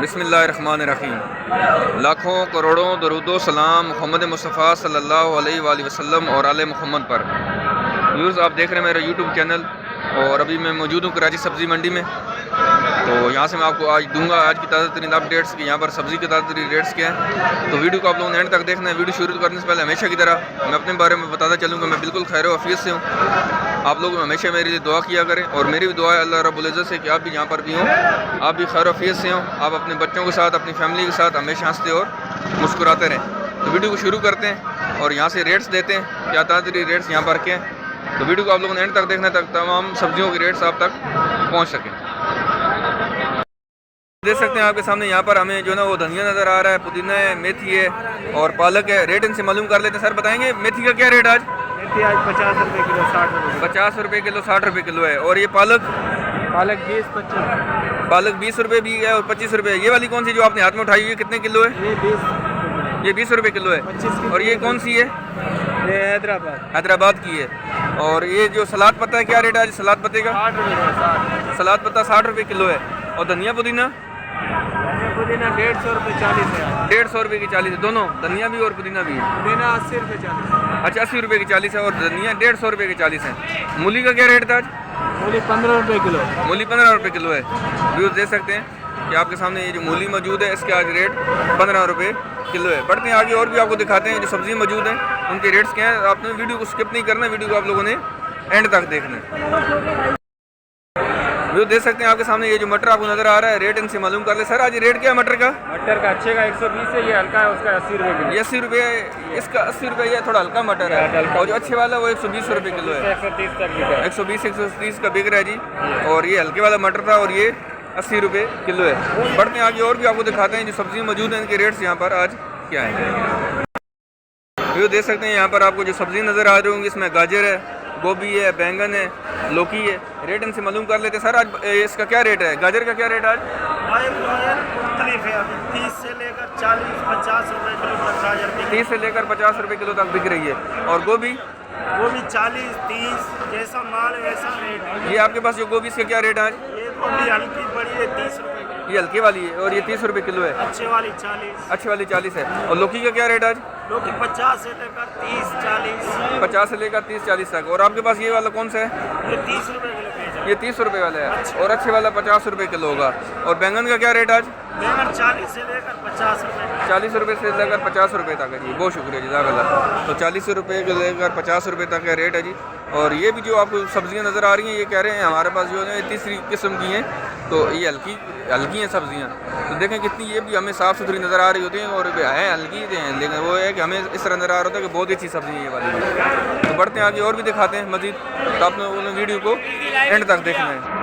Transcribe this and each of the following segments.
बिस्मिल्लाहिर्रहमानिर्रहीम। लाखों करोड़ों दरूदो सलाम मोहम्मद मुस्तफ़ा सल्लल्लाहु अलैहि वसल्लम और आले मोहम्मद पर। व्यूज़ आप देख रहे हैं मेरा यूट्यूब चैनल, और अभी मैं मौजूद हूँ कराची सब्ज़ी मंडी में। तो यहाँ से मैं आपको आज दूंगा आज की ताज़ा तरीन अपडेट्स कि यहाँ पर सब्ज़ी के ताज़ा तरीन रेट्स क्या हैं। तो वीडियो को आप लोगों ने एंड तक देखना है। वीडियो शुरू करने से पहले हमेशा की तरह मैं अपने बारे में बताता चलूँगा, मैं बिल्कुल खैर वफ़ीयत से हूँ। आप लोग हमेशा मेरे लिए दुआ किया करें, और मेरी भी दुआ है अल्लाह रब्बुल इज़्ज़त से कि आप भी जहाँ पर भी हों, आप भी खैर वफ़ीयत से हों, आप अपने बच्चों के साथ, अपनी फैमिली के साथ हमेशा हंसते और मुस्कुराते रहें। तो वीडियो को शुरू करते हैं और यहाँ से रेट्स देते हैं, क्या ताज़ा तरीन रेट्स यहाँ पर के हैं। तो वीडियो को आप लोगों ने एंड तक देखना तक तमाम सब्जियों के रेट्स आप तक पहुँच सकें। देख सकते हैं आपके सामने यहाँ पर हमें जो ना वो धनिया नज़र आ रहा है, पुदीना है, मेथी है और पालक है। रेट इनसे मालूम कर लेते हैं। सर बताएंगे मेथी का क्या रेट आज? मेथी आज 50 रुपये किलो, 60 रुपये। 50 रुपये किलो, 60 रुपये किलो है। और ये पालक? पालक 20-25। पालक 20 रुपये भी है और 25 रुपये। ये वाली कौन सी जो आपने हाथ में उठाई हुई है, कितने किलो है? ये 20 रुपये किलो है। 25। और ये कौन सी है? ये हैदराबाद की है। और ये जो सलाद पत्ता है क्या रेट है आज सलाद पत्ते का? 60 रुपये। सलाद पत्ता 60 रुपये किलो है। और धनिया पुदीना? पुदीना 150 रुपये 40 है। 150 रुपये की 40 है दोनों, धनिया भी और पुदीना भी है। पुदीना 80 रुपये 40। अच्छा 80 रुपये की 40 है और धनिया 150 रुपये की 40 है। मूली का क्या रेट था आज? मूली 15 रुपये किलो। मूली 15 रुपये किलो है। व्यूज़ देख सकते हैं कि आपके सामने ये जो मूली मौजूद है इसके आज रेट 15 रुपये किलो है। बढ़ते हैं आगे और भी आपको दिखाते हैं जो सब्ज़ी मौजूद हैं उनके रेट्स क्या हैं। आपने वीडियो को स्किप नहीं करना है, वीडियो को आप लोगों ने एंड तक देखना है। वो देख सकते हैं आपके सामने ये जो मटर आपको नज़र आ रहा है, रेट इनसे मालूम कर ले। सर आज रेट क्या है मटर का? मटर का अच्छे का 120 है, ये हल्का है उसका 80 रुपये किलो। ये 80 रुपये, इसका 80 रुपये, ये थोड़ा हल्का मटर है। और जो अच्छे वाला वो 120 रुपये किलो है। 130 तक बिका है। 120-130 का बिक रहा है जी। और ये हल्के वाला मटर था और ये 80 रुपये किलो है। बढ़ते हैं आगे और भी आपको दिखाते हैं जो सब्ज़ी मौजूद हैं इनके रेट्स यहाँ पर आज क्या है। ये देख सकते हैं यहाँ पर आपको जो सब्ज़ी नज़र आ रही होंगी इसमें गाजर है, गोभी है, बैंगन है, लौकी है। रेट इनसे मालूम कर लेते हैं। सर आज इसका क्या रेट है? गाजर का क्या रेट आज? मुख्तलिफ है, 30 से लेकर 40-50 रुपये किलो तक गाजर बिक 30 से लेकर 50 रुपये किलो तक बिक रही है। और गोभी? गोभी 40-30, जैसा माल है वैसा रेट है। ये आपके पास जो गोभी इसका क्या रेट है आज? ये गोभी हल्की बड़ी है 30 रुपये किलो। ये हल्की वाली है और ये 30 रुपये किलो है। अच्छे वाली 40। अच्छी वाली 40 है। और लौकी का क्या रेट आज? लौकी 50 से लेकर 30-40। 50 से लेकर 30-40 तक। और आपके पास ये वाला कौन सा है? ये 30 रुपये किलो बेचा। ये 30 रुपये वाला है। और अच्छे वाला 50 रुपये किलो होगा। और बैंगन का क्या रेट आज? बैंगन 40 से लेकर 50 रुपये। 40 रुपये से लेकर 50 रुपये तक है जी। बहुत शुक्रिया जज़ाकल्लाह। तो 40 रुपये से लेकर 50 रुपये तक का रेट है जी। और ये भी जो आपको सब्ज़ियाँ नज़र आ रही हैं ये कह रहे हैं हमारे पास जो है तीसरी किस्म की हैं, तो ये हल्की हैं सब्ज़ियाँ। तो देखें कितनी ये भी हमें साफ़ सुथरी नज़र आ रही होती हैं और है हल्की हैं, लेकिन वो है कि हमें इस तरह नज़र आ रहा होता है कि बहुत ही अच्छी सब्ज़ी है ये वाली। तो बढ़ते हैं आगे और भी दिखाते हैं मज़ीद, तो आपने उन्हें वीडियो को एंड तक देखना है।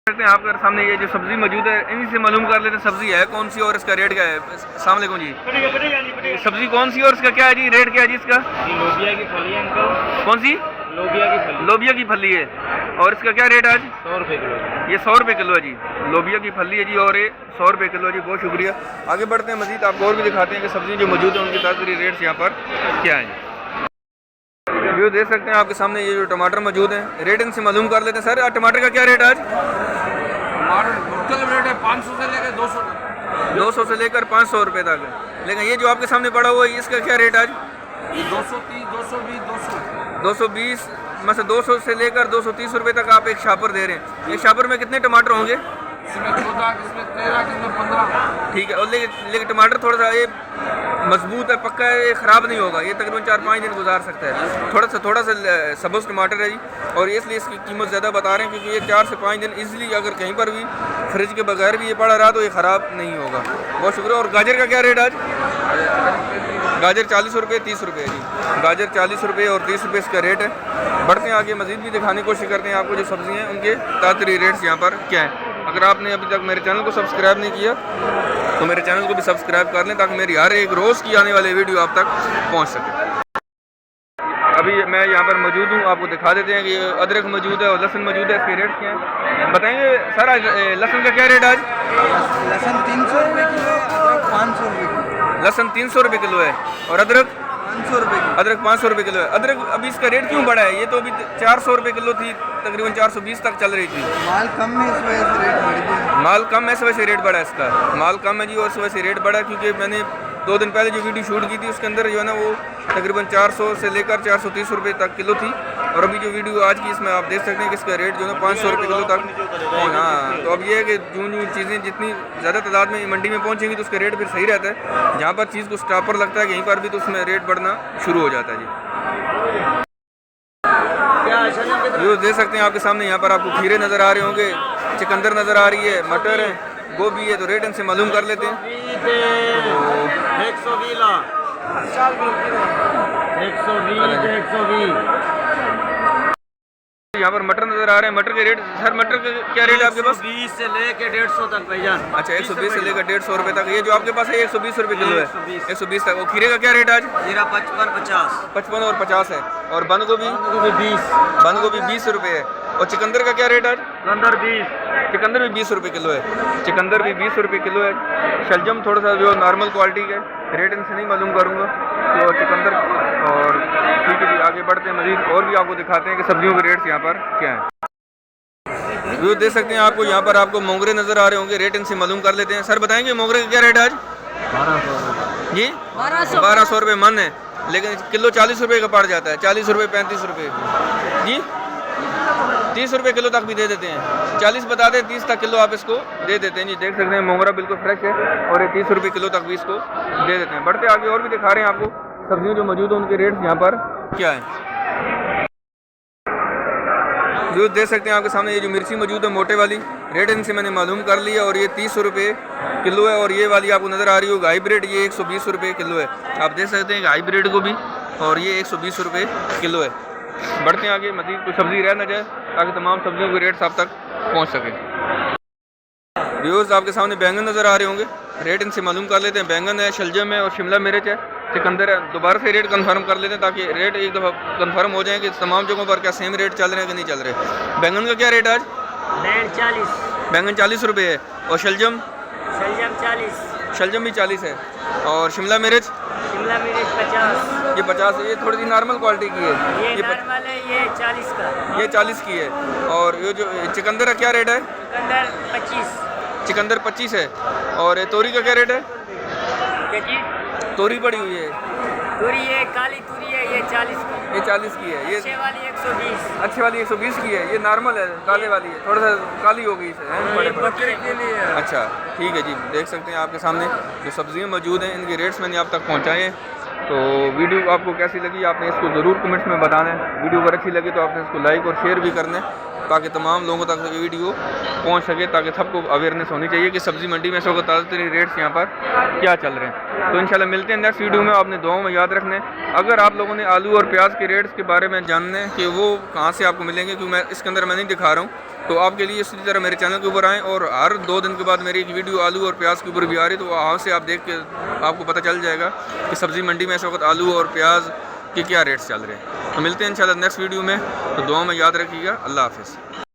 करते हैं आपके सामने ये जो सब्ज़ी मौजूद है इन्हीं से मालूम कर लेते हैं सब्ज़ी है कौन सी और इसका रेट क्या है। अस्सलाम वालेकुम जी। सब्ज़ी कौन सी और इसका क्या है जी, रेट क्या है जी इसका? लोबिया की फली है अंकल। कौन सी? लोबिया की फली। लोबिया की फली है। और इसका क्या रेट आज? 100 रुपये किलो। ये 100 रुपये किलो है जी। लोबिया की फली है जी और ये 100 रुपये किलो है जी। बहुत शुक्रिया। आगे बढ़ते हैं मज़ीद आपको और भी दिखाते हैं कि सब्ज़ी जो मौजूद है उनकी ताज़ा रेट्स यहाँ पर क्या हैं। ये देख सकते हैं आपके सामने ये जो टमाटर मौजूद हैं, रेट इनसे मालूम कर लेते हैं। सर टमाटर का क्या रेट आज? टमाटर रेट है 500 से लेकर 200 तक। 200 से लेकर 500 रुपये तक है। लेकिन ये जो आपके सामने पड़ा हुआ है इसका क्या रेट आज? 230, 220, 200। 220 में से 200 से लेकर 230 रुपये तक आप एक शापर दे रहे हैं। एक शापर में कितने टमाटर होंगे? इसमें 14, इसमें 13, इसमें 15। ठीक है। और लेकिन टमाटर थोड़ा सा ये मजबूत है, पक्का है, ये ख़राब नहीं होगा, ये तकरीबन 4-5 दिन गुजार सकता है। थोड़ा सा सब्ज़ टमाटर है जी। और इसलिए इसकी कीमत ज़्यादा बता रहे हैं क्योंकि ये 4 से 5 दिन ईजिली अगर कहीं पर भी फ्रिज के बगैर भी ये पड़ा रहा तो ये ख़राब नहीं होगा। बहुत शुक्रिया। और गाजर का क्या रेट आज? गाजर 40 रुपये 30 रुपये जी। गाजर 40 रुपये और 30 रुपये इसका रेट है। बढ़ते हैं आगे मज़ीद भी दिखाने की कोशिश करते हैं आपको जो सब्ज़ी हैं उनके ताज़ा रेट्स यहाँ पर क्या हैं। अगर आपने अभी तक मेरे चैनल को सब्सक्राइब नहीं किया तो मेरे चैनल को भी सब्सक्राइब कर लें ताकि मेरी हर एक रोज़ की आने वाली वीडियो आप तक पहुँच सके। अभी मैं यहाँ पर मौजूद हूँ, आपको दिखा देते हैं कि अदरक मौजूद है और लहसुन मौजूद है। इसके रेट्स क्या हैं बताएंगे सर? आज लहसुन का क्या रेट आज? लहसुन 300 रुपये किलो, अदरक 500 रुपये किलो। लहसुन 300 रुपये किलो है और अदरक 500 रुपये। अदरक 500 रुपये किलो है। अदरक अभी इसका रेट क्यों बढ़ा है? ये तो अभी 400 रुपये किलो थी, तकरीबन 420 तक चल रही थी। माल कम है इस वजह से रेट बढ़ गया। माल कम है, इस वजह से रेट बढ़ा है इसका। माल कम है जी और इस वजह से रेट बढ़ा, क्योंकि मैंने 2 दिन पहले जो वीडियो शूट की थी उसके अंदर जो है ना वो तकरीबन 400 से लेकर 430 रुपये तक किलो थी। और अभी जो वीडियो आज की इसमें आप देख सकते हैं कि इसका रेट जो है ना 500 रुपये किलो तक। हाँ, तो अब ये है कि जूं चीज़ें जितनी ज़्यादा तादाद में मंडी में पहुँचेंगी तो उसका रेट फिर सही रहता है। जहाँ पर चीज़ को स्टॉपर लगता है यहीं पर भी तो उसमें रेट बढ़ना शुरू हो जाता है जी। जो देख सकते हैं आपके सामने यहाँ पर आपको खीरे नज़र आ रहे होंगे, चुकंदर नज़र आ रही है, मटर है, गोभी है। तो रेट इनसे मालूम कर लेते हैं। 120 यहाँ पर मटर नज़र आ रहे हैं। मटर के रेट, सर मटर के क्या रेट है आपके पास? 120 से लेके 150 तक भाईजान। अच्छा, 120 से लेकर 150 रुपये तक। ये जो आपके पास है 120 रुपये किलो है, 120 तक। और खीरे का क्या रेट है आज? जीरा 55-50। 55 और 50 है। और बंद गोभी? 20। बंद गोभी 20 रुपये है। और चिकंदर का क्या रेट आज? चुकंदर 20। चिकंदर भी 20 रुपये किलो है। चिकंदर भी 20 रुपये किलो है। शलजम थोड़ा सा जो नॉर्मल क्वालिटी का है, रेट इनसे नहीं मालूम करूँगा। तो चिकंदर और ठीक है जी, आगे बढ़ते हैं मज़ीद और भी आपको दिखाते हैं कि सब्जियों के रेट्स यहाँ पर क्या हैं। जो देख सकते हैं आपको यहाँ पर आपको मोंगरे नज़र आ रहे होंगे, रेट इनसे मालूम कर लेते हैं। सर बताएंगे मोंगरे का क्या रेट है आज? 1200 जी 1200 रुपये मन है, लेकिन किलो 40 रुपये का पड़ जाता है। 40 रुपये 35 रुपये जी, 30 रुपये किलो तक भी दे देते हैं। 40 बता दें, 30 तक किलो आप इसको दे देते हैं जी। देख सकते हैं मोंगरा बिल्कुल फ्रेश है और ये 30 रुपये किलो तक भी इसको दे देते हैं। बढ़ते आगे और भी दिखा रहे हैं आपको सब्जियाँ जो मौजूद हैं उनके रेट्स यहाँ पर क्या है। जो देख सकते हैं आपके सामने ये जो मिर्ची मौजूद है मोटे वाली, रेट इनसे मैंने मालूम कर लिया और ये 30 रुपये किलो है। और ये वाली आपको नज़र आ रही होगी हाइब्रिड, ये 120 रुपये किलो है। आप देख सकते हैं कि हाइब्रिड को भी, और ये 120 रुपये किलो है। बढ़ते हैं आगे, मज़ीद कोई सब्ज़ी रह ना जाए ताकि तमाम सब्जियों के रेट्स आप तक पहुँच सके। व्यूअर्स आपके सामने बैंगन नज़र आ रहे होंगे, रेट इनसे मालूम कर लेते हैं। बैंगन है, शलजम है और शिमला मिर्च है, चुकंदर है। दोबारा से रेट कंफर्म कर लेते हैं ताकि रेट एक दफ़ा कंफर्म हो जाए कि तमाम जगहों पर क्या सेम रेट चल रहे हैं कि नहीं चल रहे। बैंगन का क्या रेट है आज? 40। बैंगन 40 रुपये है। और शलजम? शलजम 40। शलजम भी 40 है। और शिमला मिर्च? शिमला मिर्च 50। ये 50 है। ये थोड़ी सी नॉर्मल क्वालिटी की है। ये नॉर्मल है, ये 40 का। ये 40 की है। और ये जो चुकंदर का क्या रेट है? चुकंदर 25। चिकंदर 25 है। और ये तोरी का क्या रेट है? क्या चीज़? तोरी पड़ी हुई है। तूरी ये काली तूरी है, ये 40 की। ये 40 की है। ये अच्छे वाली 120। अच्छे वाली 120 की है। ये नॉर्मल है, काले वाली है, थोड़ा सा काली हो गई इसे ये बकरे के लिए है। अच्छा ठीक है जी। देख सकते हैं आपके सामने जो सब्जियां मौजूद हैं इनके रेट्स मैंने आप तक पहुंचाए हैं। तो वीडियो आपको कैसी लगी आपने इसको ज़रूर कमेंट्स में बताना है। वीडियो अगर अच्छी लगी तो आपने इसको लाइक और शेयर भी करना है ताकि तमाम लोगों तक ये वीडियो पहुंच सके, ताकि सबको अवेयरनेस होनी चाहिए कि सब्ज़ी मंडी में इस वक्त ताज़ा तरीन रेट्स यहाँ पर क्या चल रहे हैं। तो इंशाल्लाह मिलते हैं नेक्स्ट वीडियो में। आपने दुआओं में याद रखना है। अगर आप लोगों ने आलू और प्याज के रेट्स के बारे में जानना है कि वो कहाँ से आपको मिलेंगे, क्योंकि मैं इसके अंदर मैं नहीं दिखा रहा हूँ, तो आपके लिए इसी तरह मेरे चैनल के ऊपर आएँ और हर 2 दिन के बाद मेरी एक वीडियो आलू और प्याज के ऊपर भी आ रही है, तो वहाँ से आप देख के आपको पता चल जाएगा कि सब्ज़ी मंडी में इस वक्त आलू और प्याज के क्या रेट्स चल रहे हैं। तो मिलते हैं इंशाल्लाह नेक्स्ट वीडियो में। तो दुआ में याद रखिएगा। अल्लाह हाफ़िज़।